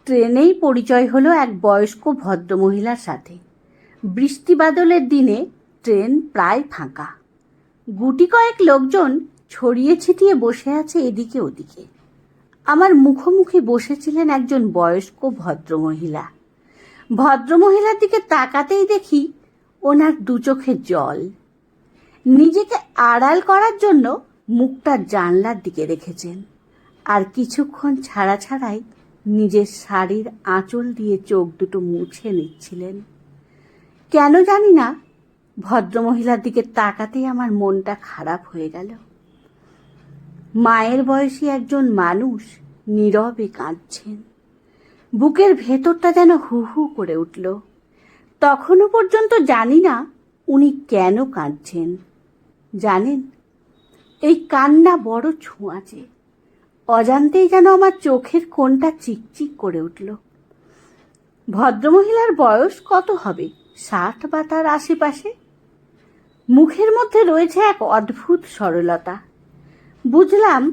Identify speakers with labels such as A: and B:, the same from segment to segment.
A: ট্রেনেই পরিচয় হলো এক বয়স্ক ভদ্রমহিলার সাথে। বৃষ্টি বাদলের দিনে ট্রেন প্রায় ফাঁকা। গুটি কয়েক লোকজন ছড়িয়ে ছিটিয়ে বসে আছে এদিকে ওদিকে। আমার মুখোমুখি বসেছিলেন একজন বয়স্ক ভদ্রমহিলা। ভদ্রমহিলার দিকে তাকাতেই দেখি ওনার দু চোখের জল। নিজেকে আড়াল করার জন্য মুখটা জানলার দিকে রেখেছেন, আর কিছুক্ষণ ছাড়া ছাড়াই নিজের শাড়ির আঁচল দিয়ে চোখ দুটো মুছে নিচ্ছিলেন। কেন জানি না, ভদ্রমহিলার দিকে তাকাতেই আমার মনটা খারাপ হয়ে গেল। মায়ের বয়সী একজন মানুষ নীরবে কাঁদছেন। বুকের ভেতরটা যেন হু হু করে উঠল। তখনও পর্যন্ত জানি না উনি কেন কাঁদছেন। জানেন, এই কান্না বড় ছোঁয়াচে। অজান্তেই যেন আমার চোখের কোণটা চিকচিক করে উঠল। ভদ্রমহিলার বয়স কত হবে, 60 বা তার আশেপাশে। মুখের মধ্যে রয়েছে এক অদ্ভুত সরলতা। বুঝলাম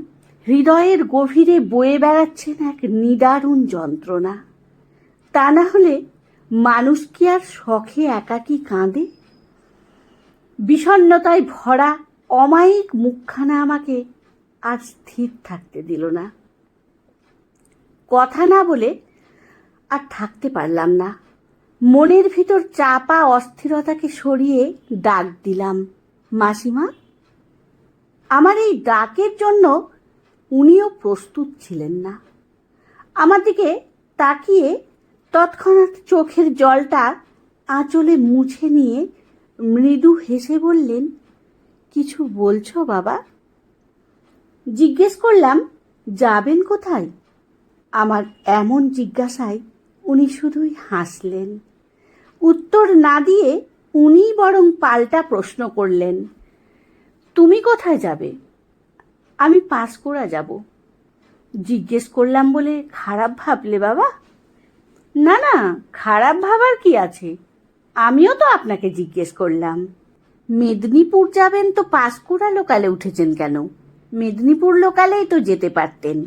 A: হৃদয়ের গভীরে বয়ে বেড়াচ্ছেন এক নিদারুণ যন্ত্রণা। তা না হলে মানুষ কি আর শখে একাকী কাঁদে? বিষণ্ণতায় ভরা অমায়িক মুখখানা আমাকে আর স্থির থাকতে দিল না। কথা না বলে আর থাকতে পারলাম না। মনের ভিতর চাপা অস্থিরতাকে সরিয়ে ডাক দিলাম, মাসিমা। আমার এই ডাকের জন্য উনিও প্রস্তুত ছিলেন না। আমার দিকে তাকিয়ে তৎক্ষণাৎ চোখের জলটা আঁচলে মুছে নিয়ে মৃদু হেসে বললেন, কিছু বলছো বাবা? জিজ্ঞেস করলাম, যাবেন কোথায়? আমার এমন জিজ্ঞাসায় উনি শুধুই হাসলেন। উত্তর না দিয়ে উনি বরং পাল্টা প্রশ্ন করলেন, তুমি কোথায় যাবে? আমি পাঁশকুড়া যাব। জিজ্ঞেস করলাম বলে খারাপ ভাবলে বাবা? না না, খারাপ ভাবার কি আছে? আমিও তো আপনাকে জিজ্ঞেস করলাম। মেদিনীপুর যাবেন তো পাঁশকুড়া লোকালে উঠেছেন কেন? মেদিনীপুর লোকালেই তো যেতে পারতেন।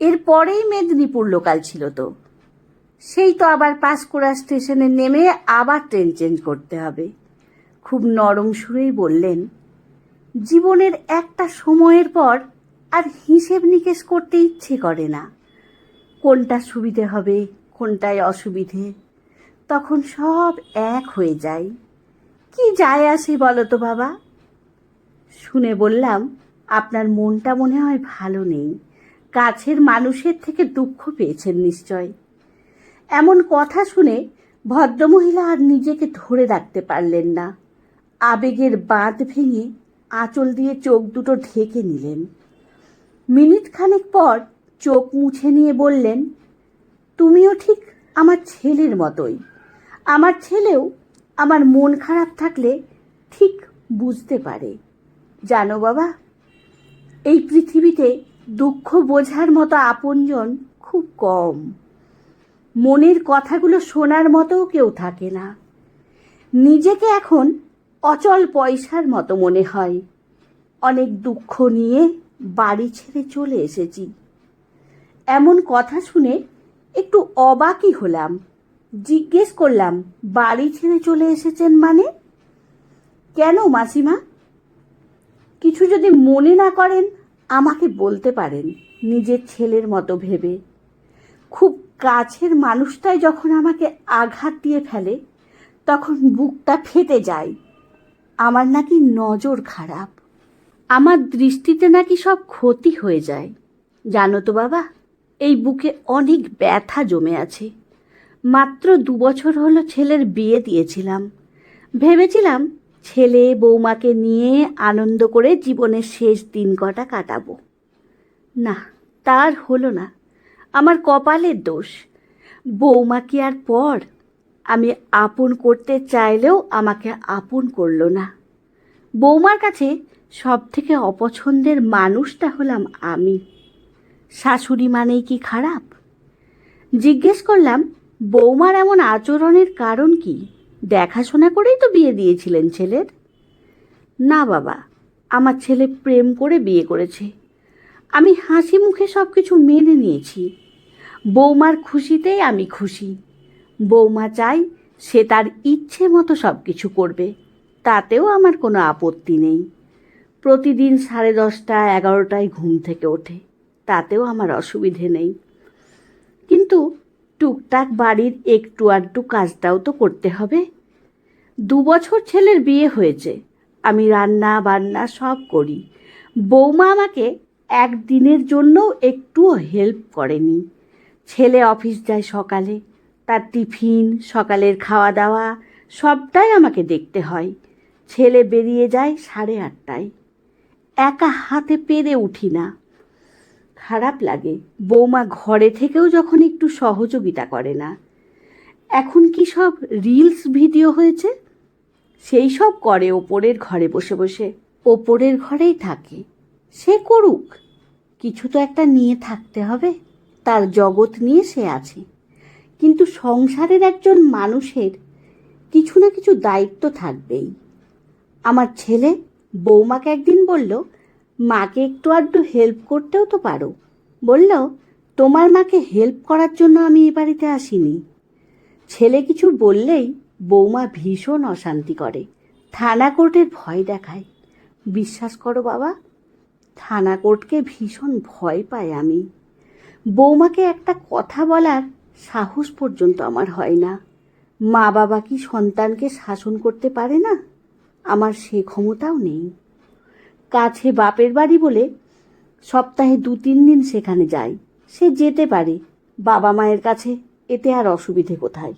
A: এরপরেই মেদিনীপুর লোকাল ছিল তো। সেই তো আবার পাঁশকুড়া স্টেশনে নেমে আবার ট্রেন চেঞ্জ করতে হবে। খুব নরম সুরেই বললেন, জীবনের একটা সময়ের পর আর হিসেব নিকেশ করতে ইচ্ছে করে না। কোনটা সুবিধে হবে, কোনটায় অসুবিধে, তখন সব এক হয়ে যায়। কি যায় আসে বলো তো বাবা? শুনে বললাম, আপনার মনটা মনে হয় ভালো নেই। কাছের মানুষের থেকে দুঃখ পেয়েছেন নিশ্চয়। এমন কথা শুনে ভদ্রমহিলা আর নিজেকে ধরে রাখতে পারলেন না। আবেগের বাঁধ ভেঙে আঁচল দিয়ে চোখ দুটো ঢেকে নিলেন। মিনিট খানেক পর চোখ মুছে নিয়ে বললেন, তুমিও ঠিক আমার ছেলের মতোই। আমার ছেলেও আমার মন খারাপ থাকলে ঠিক বুঝতে পারে। জানো বাবা, এই পৃথিবীতে দুঃখ বোঝার মতো আপনজন খুব কম। মনের কথাগুলো শোনার মতোও কেউ থাকে না। নিজেকে এখন অচল পয়সার মতো মনে হয়। অনেক দুঃখ নিয়ে বাড়ি ছেড়ে চলে এসেছি। এমন কথা শুনে একটু অবাকই হলাম। জিজ্ঞেস করলাম, বাড়ি ছেড়ে চলে এসেছেন মানে? কেন মাসিমা? কিছু যদি মনে না করেন আমাকে বলতে পারেন, নিজের ছেলের মতো ভেবে। খুব কাছের মানুষটাই যখন আমাকে আঘাত দিয়ে ফেলে তখন বুকটা ফেটে যায়। আমার নাকি নজর খারাপ, আমার দৃষ্টিতে নাকি সব ক্ষতি হয়ে যায়। জানো তো বাবা, এই বুকে অনেক ব্যথা জমে আছে। মাত্র 2 বছর হলো ছেলের বিয়ে দিয়েছিলাম। ভেবেছিলাম ছেলে বৌমাকে নিয়ে আনন্দ করে জীবনের শেষ দিন কটা কাটাবো। না, তার হলো না। আমার কপালের দোষ। বৌমা কি আর পর? আমি আপন করতে চাইলেও আমাকে আপন করলো না। বৌমার কাছে সব থেকে অপছন্দের মানুষটা হলাম আমি। শাশুড়ি মানেই কি খারাপ? জিজ্ঞেস করলাম, বৌমার এমন আচরণের কারণ কি? দেখাশোনা করেই তো বিয়ে দিয়েছিলেন ছেলের। না বাবা, আমার ছেলে প্রেম করে বিয়ে করেছে। আমি হাসি মুখে সব কিছু মেনে নিয়েছি। বৌমার খুশিতেই আমি খুশি। বৌমা চাই সে তার ইচ্ছে মতো সব কিছু করবে, তাতেও আমার কোনো আপত্তি নেই। প্রতিদিন 10:30 11টায় ঘুম থেকে ওঠে, তাতেও আমার অসুবিধে নেই। কিন্তু টুকটাক বাড়ির একটু আধটু কাজটাও তো করতে হবে। 2 বছর ছেলের বিয়ে হয়েছে, আমি রান্না বান্না সব করি। বৌমা আমাকে একদিনের জন্যও একটুও হেল্প করেনি। ছেলে অফিস যায় সকালে, তার টিফিন, সকালের খাওয়া দাওয়া সবটাই আমাকে দেখতে হয়। ছেলে বেরিয়ে যায় 8:30টায়। একা হাতে পেরে উঠি না। খারাপ লাগে বৌমা ঘরে থেকেও যখন একটু সহযোগিতা করে না। এখন কি সব রিলস ভিডিও হয়েছে, সেই সব করে ওপরের ঘরে বসে বসে। ওপরের ঘরেই থাকে, সে করুক, কিছু তো একটা নিয়ে থাকতে হবে। তার জগৎ নিয়ে সে আছে, কিন্তু সংসারের একজন মানুষের কিছু না কিছু দায়িত্ব থাকবেই। আমার ছেলে বৌমাকে একদিন বলল, মাকে একটু আধটু হেল্প করতেও তো পারো। বলল, তোমার মাকে হেল্প করার জন্য আমি এ বাড়িতে আসিনি। ছেলে কিছু বললেই বৌমা ভীষণ অশান্তি করে, থানা কোর্টের ভয় দেখায়। বিশ্বাস করো বাবা, থানা কোর্টকে ভীষণ ভয় পাই আমি। বৌমাকে একটা কথা বলার সাহস পর্যন্ত আমার হয় না। মা বাবা কি সন্তানকে শাসন করতে পারে না? আমার সে ক্ষমতাও নেই। কাছে বাপের বাড়ি বলে সপ্তাহে 2-3 দিন সেখানে যাই, সে যেতে পারে। বাবা মায়ের কাছে এতে আর অসুবিধে কোথায়?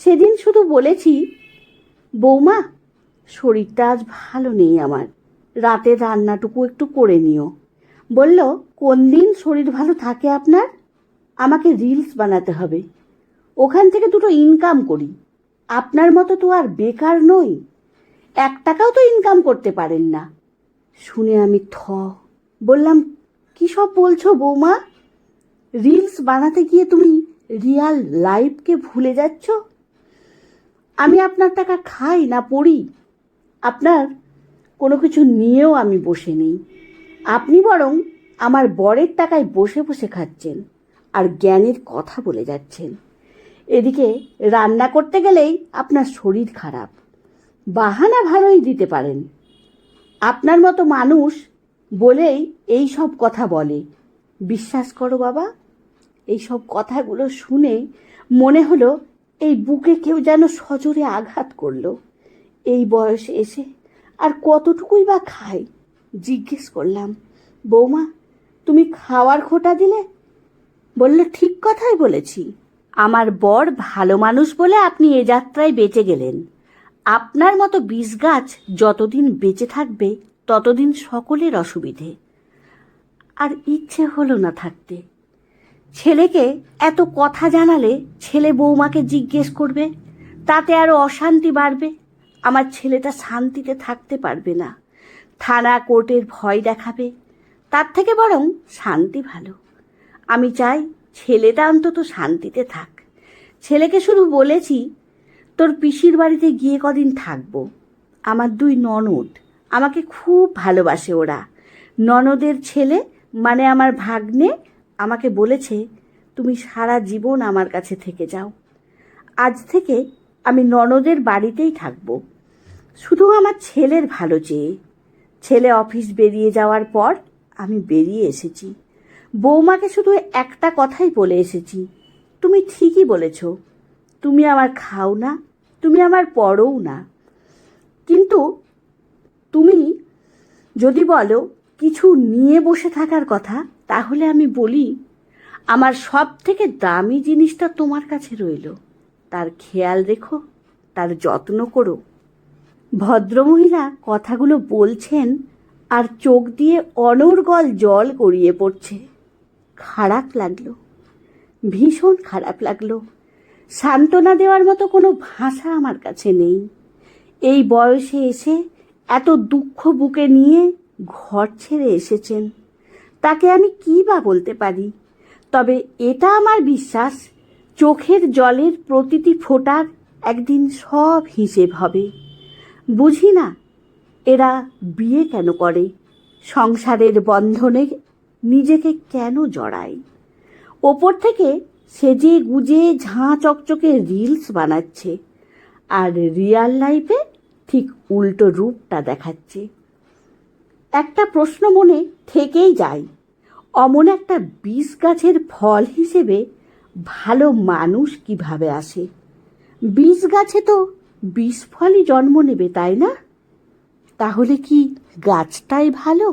A: সেদিন শুধু বলেছি, বৌমা শরীরটা আজ ভালো নেই আমার, রাতের রান্নাটুকু একটু করে নিও। বলল, কোন দিন শরীর ভালো থাকে আপনার? আমাকে রিলস বানাতে হবে, ওখান থেকে দুটো ইনকাম করি। আপনার মতো তো আর বেকার নই, 1 টাকাও তো ইনকাম করতে পারেন না। শুনে আমি বললাম, কী সব বলছো বৌমা? রিলস বানাতে গিয়ে তুমি রিয়াল লাইফকে ভুলে যাচ্ছ। আমি আপনার টাকা খাই না পড়ি, আপনার কোনো কিছু নিয়েও আমি বসে নেই। আপনি বরং আমার বরের টাকায় বসে বসে খাচ্ছেন আর জ্ঞানের কথা বলে যাচ্ছেন। এদিকে রান্না করতে গেলেই আপনার শরীর খারাপ, বাহানা ভালোই দিতে পারেন। আপনার মতো মানুষ বলেই এই সব কথা বলে। বিশ্বাস করো বাবা, এই সব কথাগুলো শুনে মনে হলো এই বুকে কেউ যেন সজোরে আঘাত করলো। এই বয়সে এসে আর কতটুকুই বা খাই? জিজ্ঞেস করলাম, বৌমা তুমি খাওয়ার খোটা দিলে? বলল, ঠিক কথাই বলেছি। আমার বর ভালো মানুষ বলে আপনি এ যাত্রায় বেঁচে গেলেন। আপনার মতো বিষ গাছ যতদিন বেঁচে থাকবে ততদিন সকলের অসুবিধে। আর ইচ্ছে হলো না থাকতে। ছেলেকে এত কথা জানালে ছেলে বৌমাকে জিজ্ঞেস করবে, তাতে আরও অশান্তি বাড়বে। আমার ছেলেটা শান্তিতে থাকতে পারবে না, থানা কোর্টের ভয় দেখাবে। তার থেকে বরং শান্তি ভালো। আমি চাই ছেলেটা অন্তত শান্তিতে থাক। ছেলেকে শুধু বলেছি, তোর পিসির বাড়িতে গিয়ে কদিন থাকবো। আমার 2 ননদ, আমাকে খুব ভালোবাসে ওরা। ননদের ছেলে মানে আমার ভাগ্নে আমাকে বলেছে, তুমি সারা জীবন আমার কাছে থেকে যাও। আজ থেকে আমি ননদের বাড়িতেই থাকবো, শুধু আমার ছেলের ভালো চেয়ে। ছেলে অফিস বেরিয়ে যাওয়ার পর আমি বেরিয়ে এসেছি। বৌমাকে শুধু একটা কথাই বলে এসেছি, তুমি ঠিকই বলেছ, তুমি আমার খাও না, তুমি আমার পরও না। কিন্তু তুমি যদি বলো কিছু নিয়ে বসে থাকার কথা, তাহলে আমি বলি, আমার সব থেকে দামি জিনিসটা তোমার কাছে রইল, তার খেয়াল রেখো, তার যত্ন করো। ভদ্রমহিলা কথাগুলো বলছেন আর চোখ দিয়ে অনর্গল জল গড়িয়ে পড়ছে। খারাপ লাগলো, ভীষণ খারাপ লাগলো। সান্ত্বনা দেওয়ার মতো কোনো ভাষা আমার কাছে নেই। এই বয়সে এসে এত দুঃখ বুকে নিয়ে ঘর ছেড়ে এসেছেন, তাকে আমি কী বা বলতে পারি? তবে এটা আমার বিশ্বাস, চোখের জলের প্রতিটি ফোঁটার একদিন সব হিসেব হবে। বুঝি না এরা বিয়ে কেন করে, সংসারের বন্ধনে নিজেকে কেন জড়ায়। ওপর থেকে সেজে গুজে ঝাঁ চকচকে রিলস বানাচ্ছে, আর রিয়াল লাইফে ঠিক উল্টো রূপটা দেখাচ্ছে। একটা প্রশ্ন মনে থেকেই যায়, অমন একটা বিষ গাছের ফল হিসেবে ভালো মানুষ কিভাবে আসে? বিষ গাছে তো বিষ ফলই জন্ম নেবে, তাই না? তাহলে কি গাছটাই ভালো?